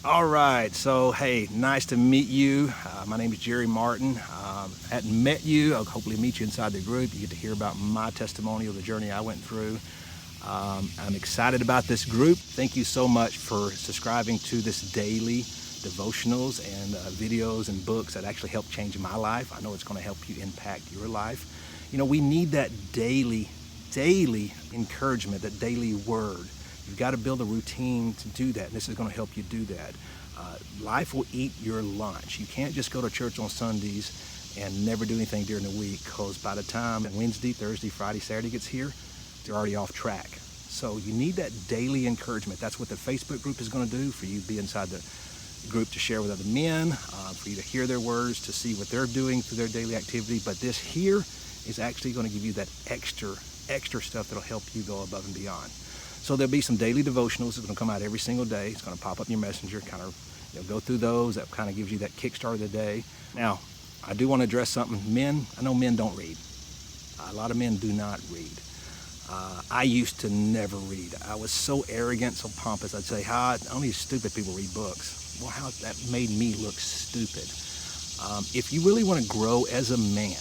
All right, so hey, nice to meet you. My name is Jerry Martin. Hadn't met you. I'll hopefully meet you inside the group. You get to hear about my testimony of the journey I went through. I'm excited about this group. Thank you so much for subscribing to this daily devotionals and videos and books that actually help change my life. I know it's going to help you impact your life. You know, we need that daily encouragement, that daily word. You've got to build a routine to do that, and this is going to help you do that. Life will eat your lunch. You can't just go to church on Sundays and never do anything during the week, because by the time Wednesday, Thursday, Friday, Saturday gets here, they're already off track. So you need that daily encouragement. That's what the Facebook group is going to do for you to be inside the group, to share with other men, for you to hear their words, to see what they're doing through their daily activity. But this here is actually going to give you that extra stuff that'll help you go above and beyond. So there'll be some daily devotionals. It's going to come out every single day. It's going to pop up in your messenger, kind of go through those. That kind of gives you that kickstart of the day. Now, I do want to address something. Men, I know men don't read. A lot of men do not read. I used to never read. I was so arrogant, so pompous. I'd say, only stupid people read books. Well, how that made me look stupid. If you really want to grow as a man,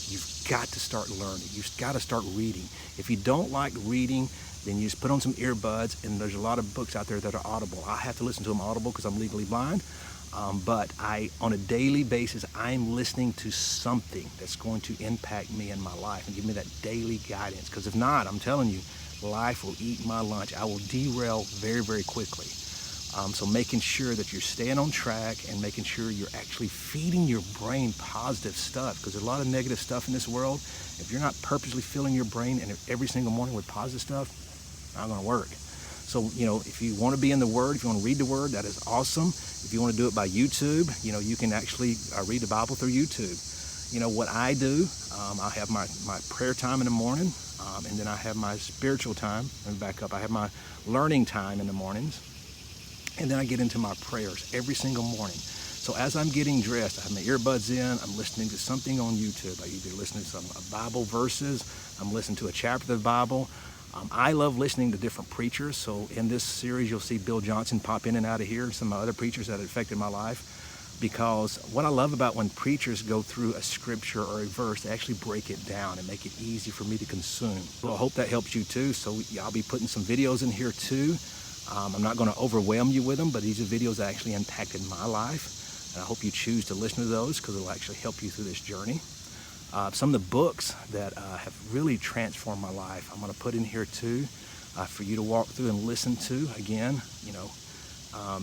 you've got to start learning. You've got to start reading. If you don't like reading, then you just put on some earbuds, and there's a lot of books out there that are audible. I have to listen to them audible because I'm legally blind. But on a daily basis, I'm listening to something that's going to impact me in my life and give me that daily guidance. Because if not, I'm telling you, life will eat my lunch. I will derail very, very quickly. So making sure that you're staying on track and making sure you're actually feeding your brain positive stuff, because there's a lot of negative stuff in this world. If you're not purposely filling your brain and every single morning with positive stuff, not going to work. So, if you want to be in the Word, if you want to read the Word, that is awesome. If you want to do it by YouTube, you can actually read the Bible through YouTube. What I do, I have my prayer time in the morning, and then I have my spiritual time. Let me back up. I have my learning time in the mornings, and then I get into my prayers every single morning. So as I'm getting dressed, I have my earbuds in, I'm listening to something on YouTube. I either listen to some Bible verses, I'm listening to a chapter of the Bible. I love listening to different preachers. So in this series, you'll see Bill Johnson pop in and out of here, and some other preachers that have affected my life. Because what I love about when preachers go through a scripture or a verse, they actually break it down and make it easy for me to consume. Well, I hope that helps you too. So I'll be putting some videos in here too. I'm not going to overwhelm you with them, but these are videos that actually impacted my life. And I hope you choose to listen to those, because it'll actually help you through this journey. Some of the books that have really transformed my life, I'm going to put in here too, for you to walk through and listen to. Again,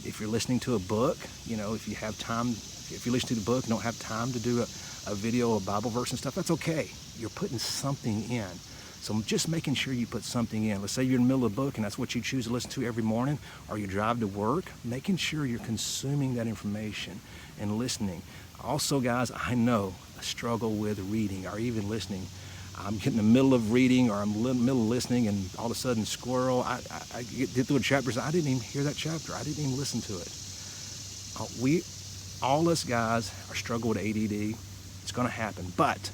if you're listening to a book, if you have time, if you listen to the book and don't have time to do a video, a Bible verse and stuff, that's okay. You're putting something in. So I'm just making sure you put something in. Let's say you're in the middle of a book and that's what you choose to listen to every morning, or you drive to work, making sure you're consuming that information and listening. Also, guys, I know I struggle with reading or even listening. I'm getting in the middle of reading, or I'm in the middle of listening, and all of a sudden, squirrel, I get through a chapter, I didn't even hear that chapter. I didn't even listen to it. All us guys are struggling with ADD. It's going to happen. But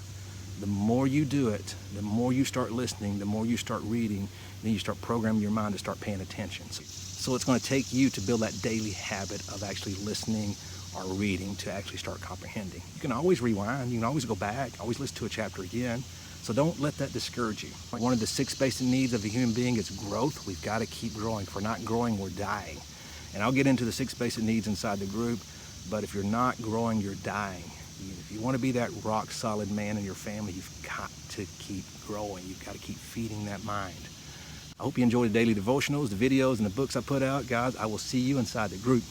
the more you do it, the more you start listening, the more you start reading, then you start programming your mind to start paying attention. So it's going to take you to build that daily habit of actually listening or reading to actually start comprehending. You can always rewind, you can always go back, always listen to a chapter again. So don't let that discourage you. One of the 6 basic needs of a human being is growth. We've got to keep growing. If we're not growing, we're dying. And I'll get into the 6 basic needs inside the group, but if you're not growing, you're dying. If you want to be that rock solid man in your family, you've got to keep growing. You've got to keep feeding that mind. I hope you enjoy the daily devotionals, the videos, and the books I put out. Guys, I will see you inside the group.